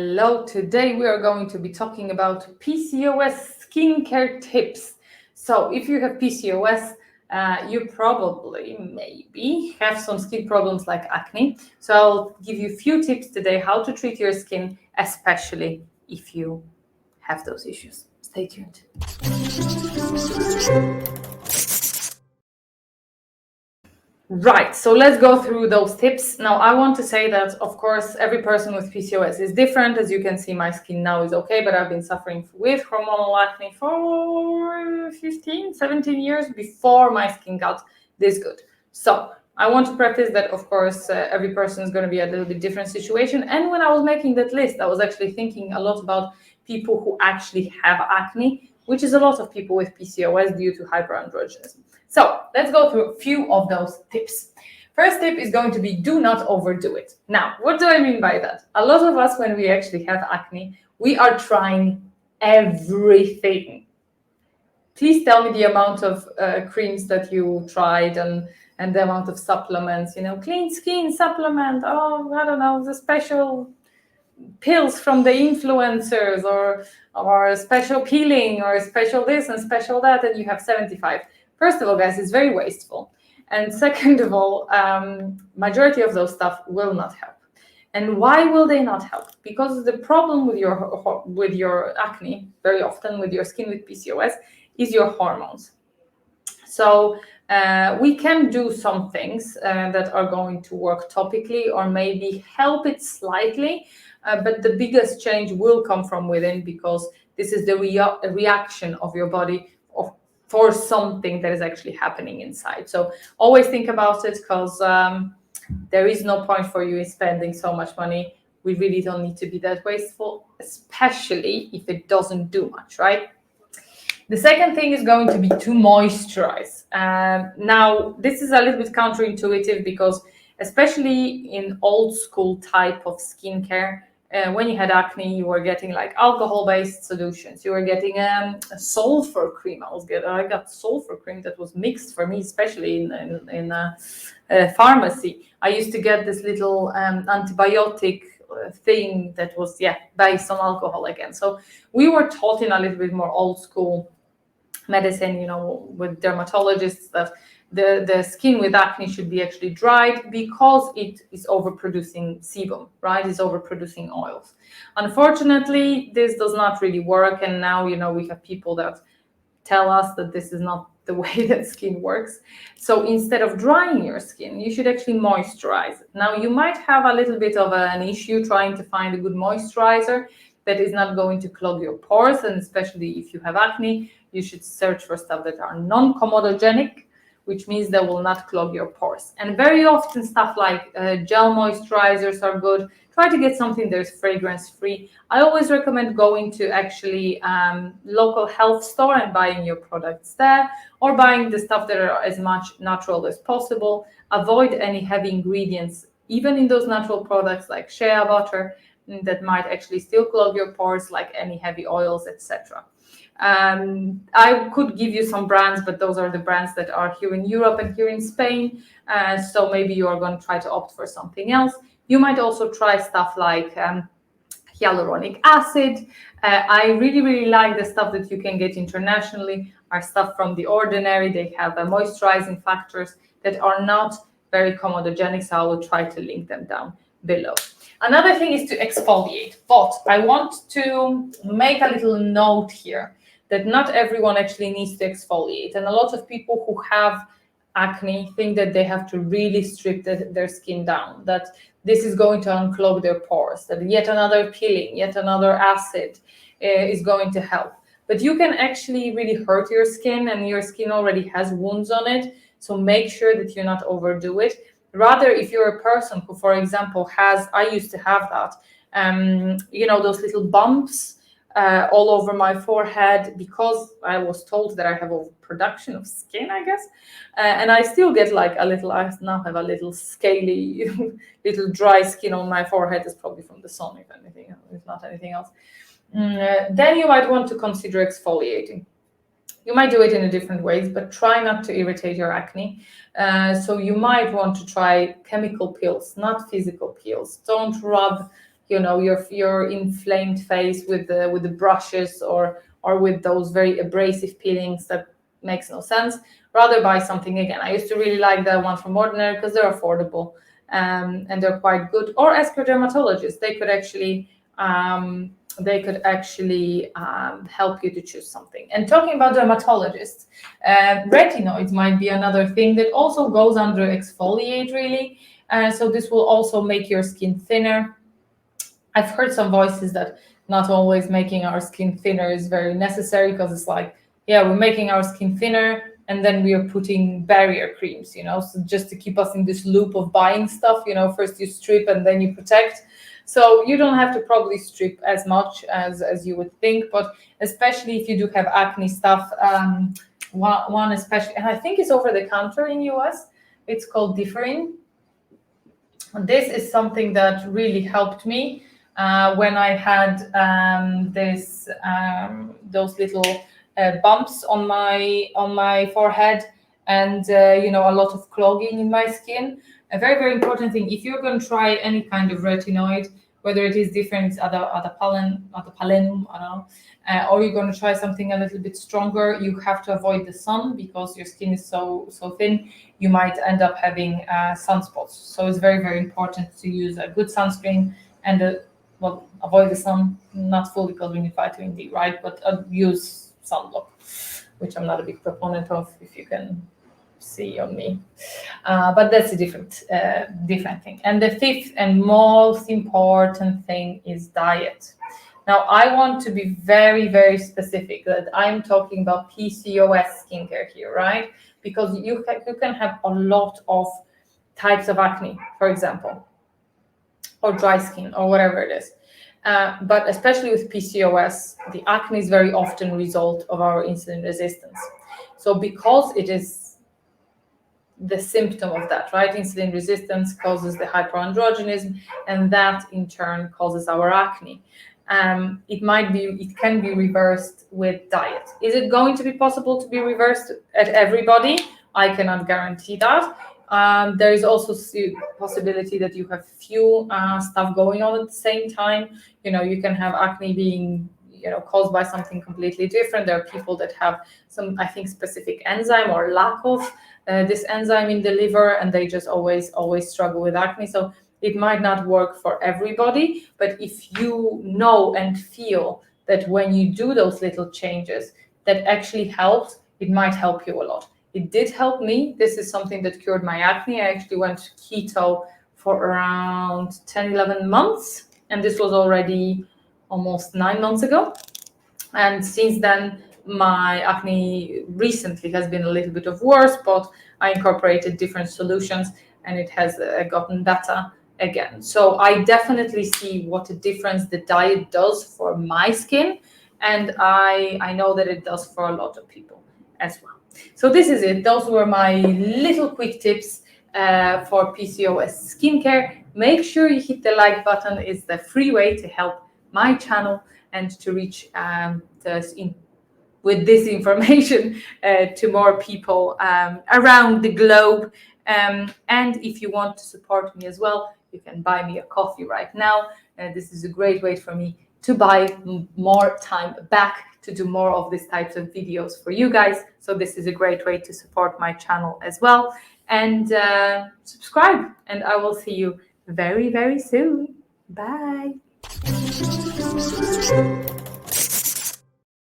Hello, today we are going to be talking about PCOS skincare tips. So if you have PCOS, you probably, maybe, have some skin problems like acne. So I'll give you a few tips today how to treat your skin, especially if you have those issues. Stay tuned. Right, so let's go through those tips. Now, I want to say that, of course, every person with PCOS is different. As you can see, my skin now is okay, but I've been suffering with hormonal acne for 15, 17 years before my skin got this good. So I want to preface that, of course, every person is going to be a little bit different situation. And when I was making that list, I was actually thinking a lot about people who actually have acne, which is a lot of people with PCOS due to hyperandrogenism. So let's go through a few of those tips. First tip is going to be do not overdo it. Now, what do I mean by that? A lot of us, when we actually have acne, we are trying everything. Please tell me the amount of creams that you tried and the amount of supplements, clean skin supplement, I don't know, the special pills from the influencers or a special peeling or a special this and special that, and you have 75. First of all, guys, it's very wasteful. And second of all, majority of those stuff will not help. And why will they not help? Because the problem with your acne, very often with your skin with PCOS, is your hormones. So we can do some things that are going to work topically or maybe help it slightly, but the biggest change will come from within, because this is the reaction of your body for something that is actually happening inside. So always think about it, because there is no point for you in spending so much money. We really don't need to be that wasteful, especially if it doesn't do much, right? The second thing is going to be to moisturize. Now, this is a little bit counterintuitive, because especially in old school type of skincare, when you had acne, you were getting like alcohol-based solutions. You were getting a sulfur cream. I got sulfur cream that was mixed for me, especially in a pharmacy. I used to get this little antibiotic thing that was based on alcohol again. So we were taught in a little bit more old school medicine, with dermatologists, that the skin with acne should be actually dried because it is overproducing sebum, right? It's overproducing oils. Unfortunately, this does not really work. And now, we have people that tell us that this is not the way that skin works. So instead of drying your skin, you should actually moisturize. Now, you might have a little bit of an issue trying to find a good moisturizer that is not going to clog your pores. And especially if you have acne, you should search for stuff that are non-comedogenic, which means they will not clog your pores. And very often stuff like gel moisturizers are good. Try to get something that is fragrance-free. I always recommend going to actually local health store and buying your products there, or buying the stuff that are as much natural as possible. Avoid any heavy ingredients, even in those natural products like shea butter, that might actually still clog your pores, like any heavy oils, etc. I could give you some brands, but those are the brands that are here in Europe and here in Spain. So maybe you are going to try to opt for something else. You might also try stuff like hyaluronic acid. I really, really like the stuff that you can get internationally, are stuff from The Ordinary. They have moisturizing factors that are not very comedogenic, so I will try to link them down below. Another thing is to exfoliate, but I want to make a little note here that not everyone actually needs to exfoliate. And a lot of people who have acne think that they have to really strip their skin down, that this is going to unclog their pores, that yet another peeling, yet another acid is going to help. But you can actually really hurt your skin, and your skin already has wounds on it. So make sure that you not overdo it. Rather, if you're a person who, for example, I used to have that, those little bumps all over my forehead, because I was told that I have overproduction of skin, I guess. And I still get I now have a little scaly, little dry skin on my forehead. It's probably from the sun, if not anything else. Then you might want to consider exfoliating. You might do it in a different ways, but try not to irritate your acne. So you might want to try chemical peels, not physical peels. Don't rub your inflamed face with the brushes or with those very abrasive peelings that makes no sense. Rather buy something. Again, I used to really like the one from Ordinary because they're affordable, and they're quite good. Or ask your dermatologist. They could actually help you to choose something. And talking about dermatologists, retinoids might be another thing that also goes under exfoliate, really. So this will also make your skin thinner. I've heard some voices that not always making our skin thinner is very necessary, because it's like, yeah, we're making our skin thinner and then we are putting barrier creams, so just to keep us in this loop of buying stuff, first you strip and then you protect. So you don't have to probably strip as much as you would think, but especially if you do have acne stuff, one especially, and I think it's over the counter in US, it's called Differin. This is something that really helped me when I had those little bumps on my forehead, and a lot of clogging in my skin. A very, very important thing, if you're going to try any kind of retinoid, whether it is different, adapalene, I don't know, or you're going to try something a little bit stronger, you have to avoid the sun, because your skin is so thin, you might end up having sunspots. So it's very, very important to use a good sunscreen and avoid the sun, not fully, because we need vitamin D, right? But use sunblock, which I'm not a big proponent of, if you can see on me, but that's a different thing. And the fifth and most important thing is diet. Now, I want to be very, very specific that I'm talking about PCOS skincare here, right? Because you can have a lot of types of acne, for example, or dry skin, or whatever it is. But especially with PCOS, the acne is very often a result of our insulin resistance. So because it is the symptom of that, right? Insulin resistance causes the hyperandrogenism, and that in turn causes our acne. It can be reversed with diet. Is it going to be possible to be reversed at everybody? I cannot guarantee that. There is also possibility that you have few stuff going on at the same time. You can have acne being caused by something completely different. There are people that have some, I think, specific enzyme or lack of this enzyme in the liver, and they just always struggle with acne. So it might not work for everybody, but if you know and feel that when you do those little changes, that actually helps, it might help you a lot. It did help me. This is something that cured my acne. I actually went keto for around 10, 11 months, and this was already almost 9 months ago. And since then, my acne recently has been a little bit of worse, but I incorporated different solutions and it has gotten better again. So I definitely see what a difference the diet does for my skin, and I know that it does for a lot of people as well. So this is it. Those were my little quick tips for PCOS skincare. Make sure you hit the like button. It's the free way to help my channel and to reach with this information to more people around the globe. And if you want to support me as well, you can buy me a coffee right now. This is a great way for me to buy more time back to do more of these types of videos for you guys. So this is a great way to support my channel as well. And subscribe, and I will see you very, very soon. Bye.